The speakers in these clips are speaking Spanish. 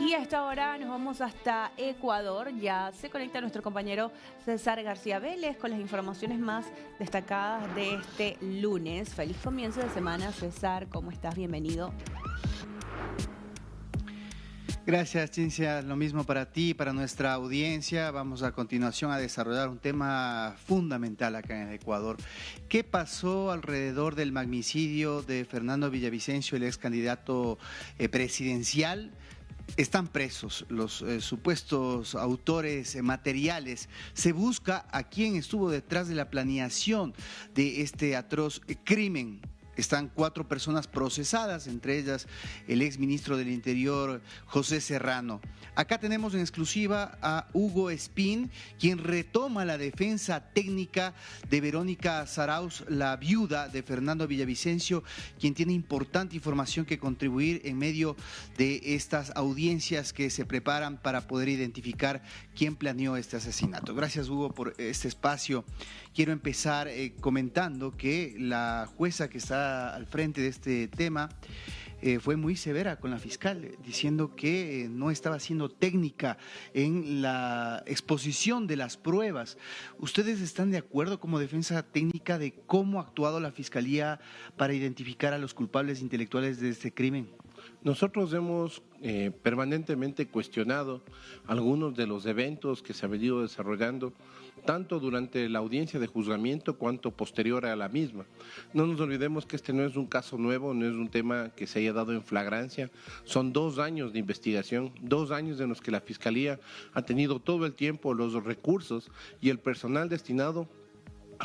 Y a esta hora nos vamos hasta Ecuador. Ya se conecta nuestro compañero César García Vélez con las informaciones más destacadas de este lunes. Feliz comienzo de semana, César. ¿Cómo estás? Bienvenido. Gracias, Cintia. Lo mismo para ti y para nuestra audiencia. Vamos a continuación a desarrollar un tema fundamental acá en Ecuador. ¿Qué pasó alrededor del magnicidio de Fernando Villavicencio, el ex candidato presidencial? Están presos los supuestos autores materiales. Se busca a quién estuvo detrás de la planeación de este atroz crimen. Están 4 personas procesadas, entre ellas el exministro del Interior, José Serrano. Acá tenemos en exclusiva a Hugo Espín, quien retoma la defensa técnica de Verónica Zarauz, la viuda de Fernando Villavicencio, quien tiene importante información que contribuir en medio de estas audiencias que se preparan para poder identificar quién planeó este asesinato. Gracias, Hugo, por este espacio. Quiero empezar comentando que la jueza que está al frente de este tema fue muy severa con la fiscal, diciendo que no estaba siendo técnica en la exposición de las pruebas. ¿Ustedes están de acuerdo como defensa técnica de cómo ha actuado la fiscalía para identificar a los culpables intelectuales de este crimen? Nosotros hemos permanentemente cuestionado algunos de los eventos que se han venido desarrollando, tanto durante la audiencia de juzgamiento cuanto posterior a la misma. No nos olvidemos que este no es un caso nuevo, no es un tema que se haya dado en flagrancia. Son 2 años de investigación, 2 años en los que la Fiscalía ha tenido todo el tiempo los recursos y el personal destinado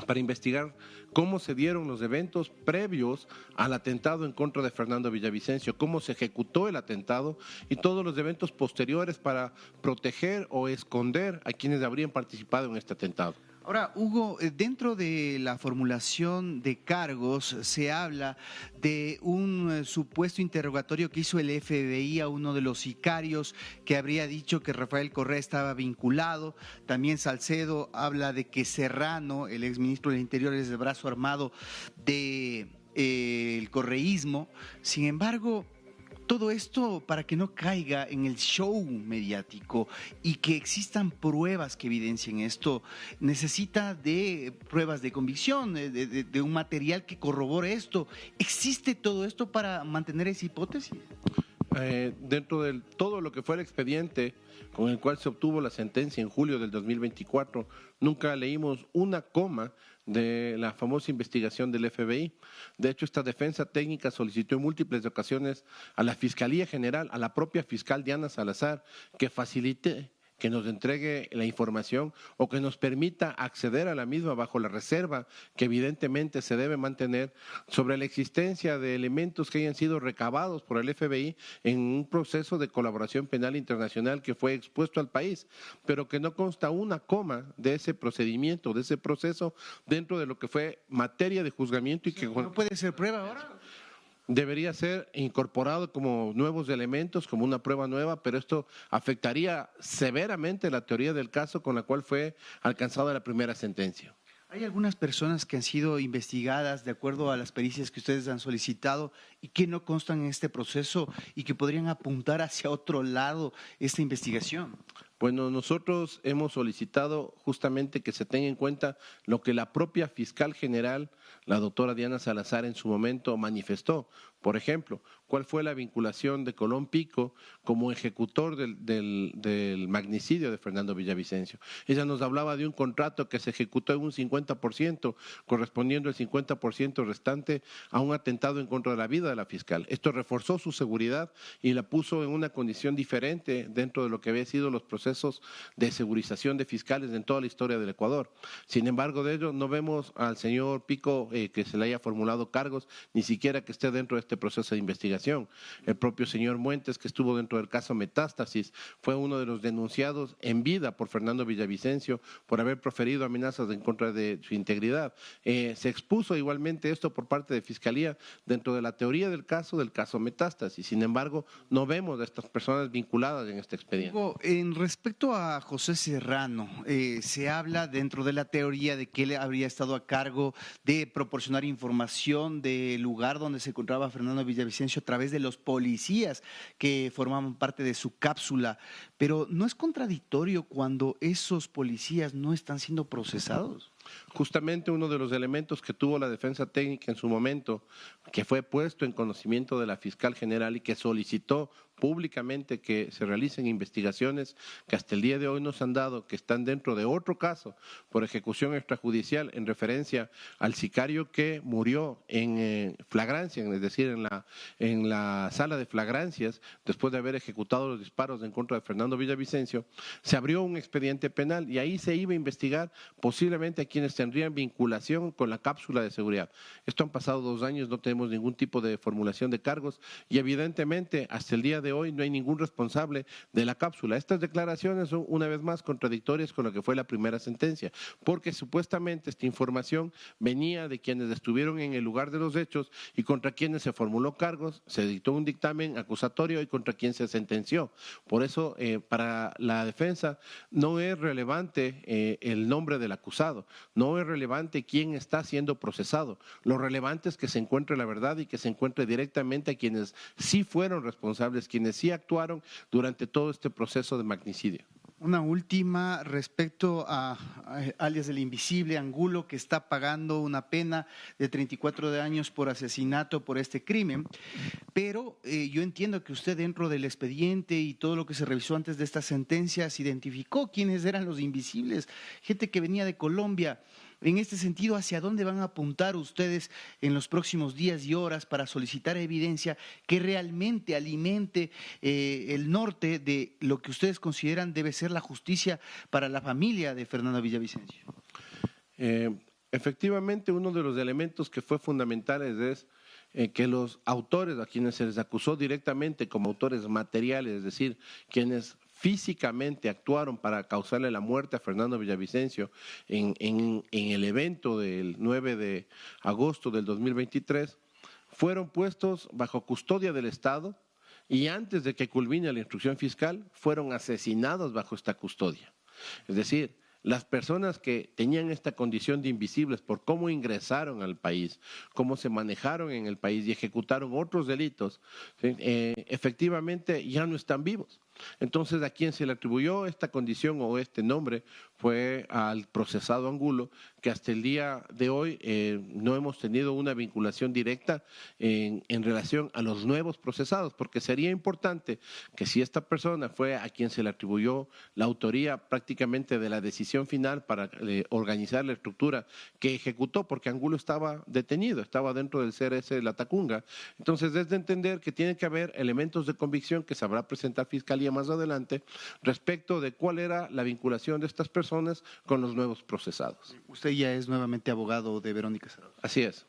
para investigar cómo se dieron los eventos previos al atentado en contra de Fernando Villavicencio, cómo se ejecutó el atentado y todos los eventos posteriores para proteger o esconder a quienes habrían participado en este atentado. Ahora, Hugo, dentro de la formulación de cargos se habla de un supuesto interrogatorio que hizo el FBI a uno de los sicarios que habría dicho que Rafael Correa estaba vinculado. También Salcedo habla de que Serrano, el exministro del Interior, es el brazo armado del correísmo. Sin embargo, todo esto para que no caiga en el show mediático y que existan pruebas que evidencien esto, necesita de pruebas de convicción, de un material que corrobore esto. ¿Existe todo esto para mantener esa hipótesis? Dentro de todo lo que fue el expediente con el cual se obtuvo la sentencia en julio del 2024, nunca leímos una coma de la famosa investigación del FBI. De hecho, esta defensa técnica solicitó en múltiples ocasiones a la Fiscalía General, a la propia fiscal Diana Salazar, que facilite, que nos entregue la información o que nos permita acceder a la misma bajo la reserva que evidentemente se debe mantener sobre la existencia de elementos que hayan sido recabados por el FBI en un proceso de colaboración penal internacional que fue expuesto al país, pero que no consta una coma de ese procedimiento, de ese proceso dentro de lo que fue materia de juzgamiento y que ¿No puede ser prueba ahora? Debería ser incorporado como nuevos elementos, como una prueba nueva, pero esto afectaría severamente la teoría del caso con la cual fue alcanzada la primera sentencia. Hay algunas personas que han sido investigadas de acuerdo a las pericias que ustedes han solicitado y que no constan en este proceso y que podrían apuntar hacia otro lado esta investigación. Bueno, nosotros hemos solicitado justamente que se tenga en cuenta lo que la propia fiscal general, la doctora Diana Salazar, en su momento manifestó. Por ejemplo, ¿cuál fue la vinculación de Colón Pico como ejecutor del magnicidio de Fernando Villavicencio? Ella nos hablaba de un contrato que se ejecutó en un 50%, correspondiendo el 50% restante a un atentado en contra de la vida de la fiscal. Esto reforzó su seguridad y la puso en una condición diferente dentro de lo que había sido los procesos de segurización de fiscales en toda la historia del Ecuador. Sin embargo, de ello no vemos al señor Pico que se le haya formulado cargos, ni siquiera que esté dentro de este proceso de investigación. El propio señor Muentes, que estuvo dentro del caso Metástasis, fue uno de los denunciados en vida por Fernando Villavicencio por haber proferido amenazas en contra de su integridad. Se expuso igualmente esto por parte de Fiscalía dentro de la teoría del caso Metástasis. Sin embargo, no vemos a estas personas vinculadas en este expediente. Hugo, en respecto a José Serrano, se habla dentro de la teoría de que él habría estado a cargo de proporcionar información del lugar donde se encontraba Fernando Villavicencio a través de los policías que formaban parte de su cápsula. Pero ¿no es contradictorio cuando esos policías no están siendo procesados? Justamente uno de los elementos que tuvo la defensa técnica en su momento, que fue puesto en conocimiento de la fiscal general y que solicitó públicamente que se realicen investigaciones que hasta el día de hoy nos han dado, que están dentro de otro caso por ejecución extrajudicial en referencia al sicario que murió en flagrancia, es decir, en la sala de flagrancias, después de haber ejecutado los disparos en contra de Fernando Villavicencio. Se abrió un expediente penal y ahí se iba a investigar posiblemente a quienes tendrían vinculación con la cápsula de seguridad. Esto han pasado 2 años, no tenemos ningún tipo de formulación de cargos y evidentemente hasta el día de hoy no hay ningún responsable de la cápsula. Estas declaraciones son una vez más contradictorias con lo que fue la primera sentencia, porque supuestamente esta información venía de quienes estuvieron en el lugar de los hechos y contra quienes se formuló cargos, se dictó un dictamen acusatorio y contra quien se sentenció. Por eso, para la defensa no es relevante el nombre del acusado, no es relevante quién está siendo procesado. Lo relevante es que se encuentre la verdad y que se encuentre directamente a quienes sí fueron responsables, quienes sí actuaron durante todo este proceso de magnicidio. Una última respecto a alias del Invisible, Angulo, que está pagando una pena de 34 años por asesinato por este crimen, pero yo entiendo que usted dentro del expediente y todo lo que se revisó antes de esta sentencia se identificó quiénes eran los invisibles, gente que venía de Colombia. En este sentido, ¿hacia dónde van a apuntar ustedes en los próximos días y horas para solicitar evidencia que realmente alimente el norte de lo que ustedes consideran debe ser la justicia para la familia de Fernando Villavicencio? Efectivamente, uno de los elementos que fue fundamental es que los autores a quienes se les acusó directamente como autores materiales, es decir, quienes físicamente actuaron para causarle la muerte a Fernando Villavicencio en el evento del 9 de agosto del 2023, fueron puestos bajo custodia del Estado y antes de que culmine la instrucción fiscal, fueron asesinados bajo esta custodia. Es decir, las personas que tenían esta condición de invisibles por cómo ingresaron al país, cómo se manejaron en el país y ejecutaron otros delitos, ¿sí? Efectivamente ya no están vivos. Entonces, ¿a quién se le atribuyó esta condición o este nombre? Fue al procesado Angulo, que hasta el día de hoy no hemos tenido una vinculación directa en relación a los nuevos procesados, porque sería importante que si esta persona fue a quien se le atribuyó la autoría prácticamente de la decisión final para organizar la estructura que ejecutó, porque Angulo estaba detenido, estaba dentro del CRS de La Tacunga. Entonces, es de entender que tiene que haber elementos de convicción que sabrá presentar Fiscalía más adelante respecto de cuál era la vinculación de estas personas con los nuevos procesados. Usted ya es nuevamente abogado de Verónica Cerrado. Así es.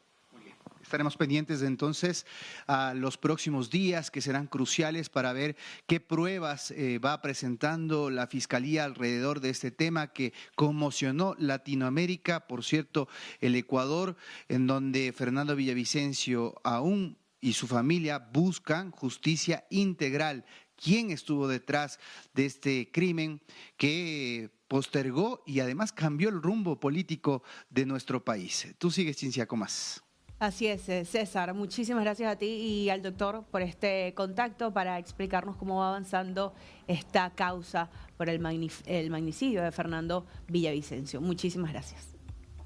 Estaremos pendientes entonces a los próximos días que serán cruciales para ver qué pruebas va presentando la Fiscalía alrededor de este tema que conmocionó Latinoamérica, por cierto, el Ecuador, en donde Fernando Villavicencio aún y su familia buscan justicia integral. ¿Quién estuvo detrás de este crimen que postergó y además cambió el rumbo político de nuestro país? Tú sigues, Cinzia, con más. Así es, César. Muchísimas gracias a ti y al doctor por este contacto para explicarnos cómo va avanzando esta causa por el magnicidio de Fernando Villavicencio. Muchísimas gracias.